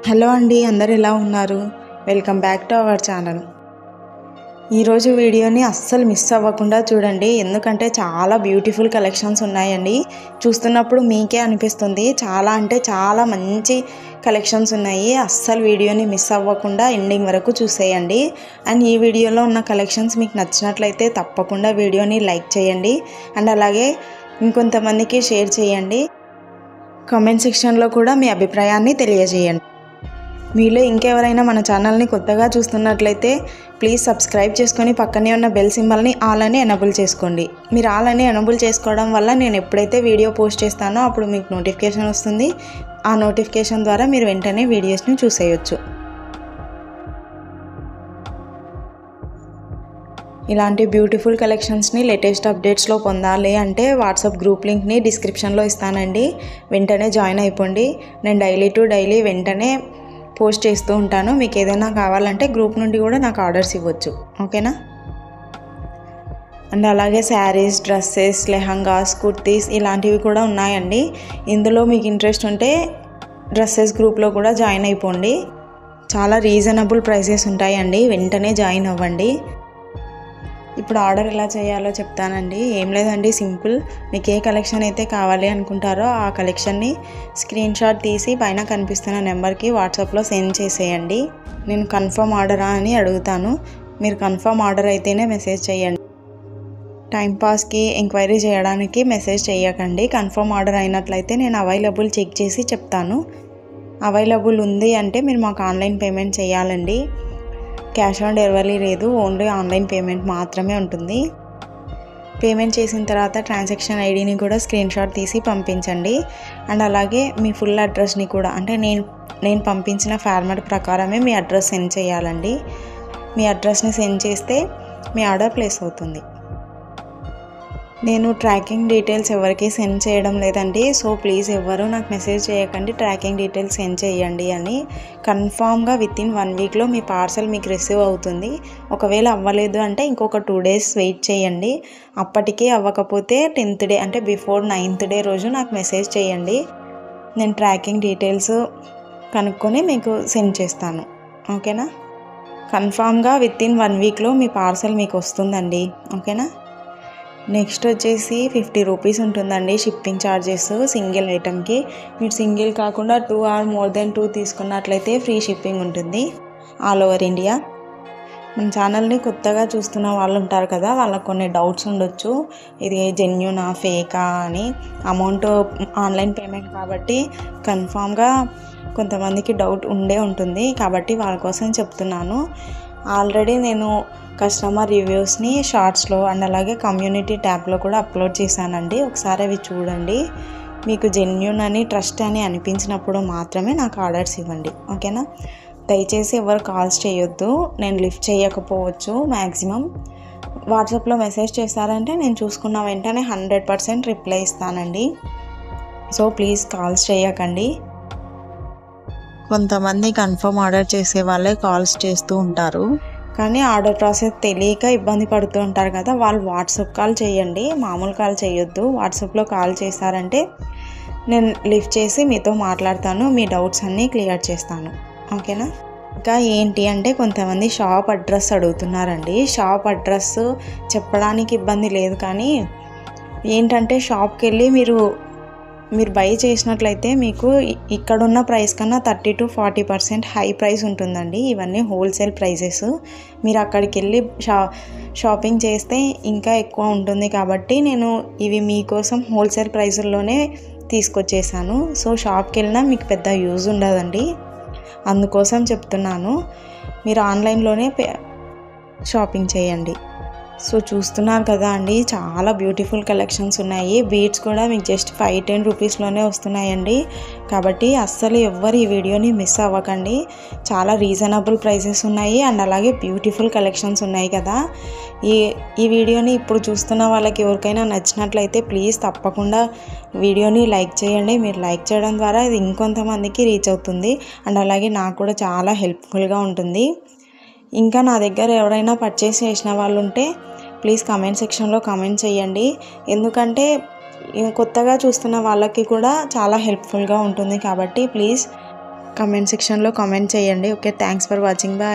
Hello అండి, అందరు ఎలా ఉన్నారు? Welcome back to our channel. ఈరోజు వీడియోని అస్సలు మిస్ అవ్వకుండా చూడండి, ఎందుకంటే చాలా బ్యూటిఫుల్ కలెక్షన్స్ ఉన్నాయండి. చూస్తున్నప్పుడు మీకే అనిపిస్తుంది చాలా అంటే చాలా మంచి కలెక్షన్స్ ఉన్నాయి. అస్సలు వీడియోని మిస్ అవ్వకుండా ఎండింగ్ వరకు చూసేయండి. అండ్ ఈ వీడియోలో ఉన్న కలెక్షన్స్ మీకు నచ్చినట్లయితే తప్పకుండా వీడియోని లైక్ చేయండి. అండ్ అలాగే ఇంకొంతమందికి షేర్ చేయండి. కామెంట్ సెక్షన్లో కూడా మీ అభిప్రాయాన్ని తెలియజేయండి. మీలో ఇంకెవరైనా మన ఛానల్ని కొత్తగా చూస్తున్నట్లయితే ప్లీజ్ సబ్స్క్రైబ్ చేసుకొని పక్కనే ఉన్న బెల్ సింబల్ని ఆల్ అని ఎనేబుల్ చేసుకోండి. మీరు ఆల్ అని ఎనేబుల్ చేసుకోవడం వల్ల నేను ఎప్పుడైతే వీడియో పోస్ట్ చేస్తానో అప్పుడు మీకు నోటిఫికేషన్ వస్తుంది. ఆ నోటిఫికేషన్ ద్వారా మీరు వెంటనే వీడియోస్ని చూసేయచ్చు. ఇలాంటి బ్యూటిఫుల్ కలెక్షన్స్ని లేటెస్ట్ అప్డేట్స్లో పొందాలి అంటే వాట్సాప్ గ్రూప్ లింక్ని డిస్క్రిప్షన్లో ఇస్తానండి. వెంటనే జాయిన్ అయిపోండి. నేను డైలీ టు డైలీ వెంటనే పోస్ట్ చేస్తూ ఉంటాను. మీకు ఏదైనా కావాలంటే గ్రూప్ నుండి కూడా నాకు ఆర్డర్స్ ఇవ్వచ్చు, ఓకేనా? అండ్ అలాగే శారీస్, డ్రెస్సెస్, లెహంగాస్, కుర్తీస్ ఇలాంటివి కూడా ఉన్నాయండి. ఇందులో మీకు ఇంట్రెస్ట్ ఉంటే డ్రెస్సెస్ గ్రూప్లో కూడా జాయిన్ అయిపోండి. చాలా రీజనబుల్ ప్రైసెస్ ఉంటాయండి, వెంటనే జాయిన్ అవ్వండి. ఇప్పుడు ఆర్డర్ ఎలా చేయాలో చెప్తానండి. ఏం లేదండి, సింపుల్. మీకు ఏ కలెక్షన్ అయితే కావాలి అనుకుంటారో ఆ కలెక్షన్ని స్క్రీన్ షాట్ తీసి పైన కనిపిస్తున్న నెంబర్కి వాట్సాప్లో సెండ్ చేసేయండి. నేను కన్ఫర్మ్ ఆర్డరా అని అడుగుతాను. మీరు కన్ఫర్మ్ ఆర్డర్ అయితేనే మెసేజ్ చేయండి. టైంపాస్కి ఎంక్వైరీ చేయడానికి మెసేజ్ చేయకండి. కన్ఫర్మ్ ఆర్డర్ అయినట్లయితే నేను అవైలబుల్ చెక్ చేసి చెప్తాను. అవైలబుల్ ఉంది అంటే మీరు మాకు ఆన్లైన్ పేమెంట్ చేయాలండి. క్యాష్ ఆన్ డెలివరీ లేదు, ఓన్లీ ఆన్లైన్ పేమెంట్ మాత్రమే ఉంటుంది. పేమెంట్ చేసిన తర్వాత ట్రాన్సాక్షన్ ఐడిని కూడా స్క్రీన్ షాట్ తీసి పంపించండి. అండ్ అలాగే మీ ఫుల్ అడ్రస్ని కూడా, అంటే నేను పంపించిన ఫార్మాట్ ప్రకారమే మీ అడ్రస్ సెండ్ చేయాలండి. మీ అడ్రస్ని సెండ్ చేస్తే మీ ఆర్డర్ ప్లేస్ అవుతుంది. నేను ట్రాకింగ్ డీటెయిల్స్ ఎవరికి సెండ్ చేయడం లేదండి. సో ప్లీజ్ ఎవరు నాకు మెసేజ్ చేయకండి ట్రాకింగ్ డీటెయిల్స్ సెండ్ చేయండి అని. కన్ఫామ్గా వితిన్ 1 వీక్లో మీ పార్సల్ మీకు రిసీవ్ అవుతుంది. ఒకవేళ అవ్వలేదు అంటే ఇంకొక 2 డేస్ వెయిట్ చేయండి. అప్పటికే అవ్వకపోతే 10th డే అంటే బిఫోర్ 9th డే రోజు నాకు మెసేజ్ చేయండి. నేను ట్రాకింగ్ డీటెయిల్స్ కనుక్కొని మీకు సెండ్ చేస్తాను, ఓకేనా? కన్ఫామ్గా వితిన్ 1 వీక్లో మీ పార్సల్ మీకు వస్తుందండి, ఓకేనా? నెక్స్ట్ వచ్చేసి 50 రూపీస్ ఉంటుందండి షిప్పింగ్ ఛార్జెస్ సింగిల్ ఐటమ్కి. మీరు సింగిల్ కాకుండా 2 ఆర్ మోర్ దెన్ 2 తీసుకున్నట్లయితే ఫ్రీ షిప్పింగ్ ఉంటుంది ఆల్ ఓవర్ ఇండియా. మన ఛానల్ని కొత్తగా చూస్తున్న వాళ్ళు ఉంటారు కదా, వాళ్ళకు కొన్ని డౌట్స్ ఉండొచ్చు. ఇది జెన్యూనా ఫేకా అని. అమౌంట్ ఆన్లైన్ పేమెంట్ కాబట్టి కన్ఫామ్గా కొంతమందికి డౌట్ ఉంటుంది, కాబట్టి వాళ్ళ కోసం చెప్తున్నాను. ఆల్రెడీ నేను కస్టమర్ రివ్యూస్ని షార్ట్స్లో అండ్ అలాగే కమ్యూనిటీ ట్యాబ్లో కూడా అప్లోడ్ చేశానండి. ఒకసారి అవి చూడండి. మీకు జెన్యూన్ అని ట్రస్ట్ అని అనిపించినప్పుడు మాత్రమే నాకు ఆర్డర్స్ ఇవ్వండి, ఓకేనా? దయచేసి ఎవరు కాల్స్ చేయొద్దు, నేను లిఫ్ట్ చేయకపోవచ్చు. మ్యాక్సిమం వాట్సాప్లో మెసేజ్ చేస్తారంటే నేను చూసుకున్న వెంటనే 100% రిప్లై ఇస్తానండి. సో ప్లీజ్ కాల్స్ చేయకండి. కొంతమంది కన్ఫర్మ్ ఆర్డర్ చేసే వాళ్ళే కాల్స్ చేస్తూ ఉంటారు, కానీ ఆర్డర్ ప్రాసెస్ తెలియక ఇబ్బంది పడుతూ ఉంటారు కదా, వాళ్ళు వాట్సాప్ కాల్ చేయండి, మామూలు కాల్ చేయొద్దు. వాట్సాప్లో కాల్ చేశారంటే నేను లిఫ్ట్ చేసి మీతో మాట్లాడతాను, మీ డౌట్స్ అన్నీ క్లియర్ చేస్తాను, ఓకేనా? ఇంకా ఏంటి అంటే కొంతమంది షాప్ అడ్రస్ అడుగుతున్నారండి. షాప్ అడ్రస్ చెప్పడానికి ఇబ్బంది లేదు, కానీ ఏంటంటే షాప్కి వెళ్ళి మీరు బై చేసినట్లయితే మీకు ఇక్కడున్న ప్రైస్ కన్నా 30 to 40% హై ప్రైస్ ఉంటుందండి. ఇవన్నీ హోల్సేల్ ప్రైజెస్. మీరు అక్కడికి వెళ్ళి షాపింగ్ చేస్తే ఇంకా ఎక్కువ ఉంటుంది, కాబట్టి నేను ఇవి మీకోసం హోల్సేల్ ప్రైస్లోనే తీసుకొచ్చేసాను. సో షాప్కి వెళ్ళినా మీకు పెద్ద యూజ్ ఉండదండి, అందుకోసం చెప్తున్నాను. మీరు ఆన్లైన్లోనే షాపింగ్ చేయండి. సో చూస్తున్నారు కదా అండి, చాలా బ్యూటిఫుల్ కలెక్షన్స్ ఉన్నాయి. బీడ్స్ కూడా మీకు జస్ట్ 5-10 రూపీస్లోనే వస్తున్నాయండి. కాబట్టి అస్సలు ఎవ్వరు ఈ వీడియోని మిస్ అవ్వకండి. చాలా రీజనబుల్ ప్రైసెస్ ఉన్నాయి అండ్ అలాగే బ్యూటిఫుల్ కలెక్షన్స్ ఉన్నాయి కదా. ఈ వీడియోని ఇప్పుడు చూస్తున్న వాళ్ళకి ఎవరికైనా నచ్చినట్లయితే ప్లీజ్ తప్పకుండా వీడియోని లైక్ చేయండి. మీరు లైక్ చేయడం ద్వారా ఇది ఇంకొంతమందికి రీచ్ అవుతుంది అండ్ అలాగే నాకు కూడా చాలా హెల్ప్ఫుల్గా ఉంటుంది. ఇంకా నా దగ్గర ఎవరైనా పర్చేస్ చేసిన వాళ్ళు ఉంటే ప్లీజ్ కామెంట్ సెక్షన్లో కామెంట్ చేయండి. ఎందుకంటే కొత్తగా చూస్తున్న వాళ్ళకి కూడా చాలా హెల్ప్ఫుల్గా ఉంటుంది, కాబట్టి ప్లీజ్ కమెంట్ సెక్షన్లో కామెంట్ చేయండి. Okay, thanks for watching. Bye.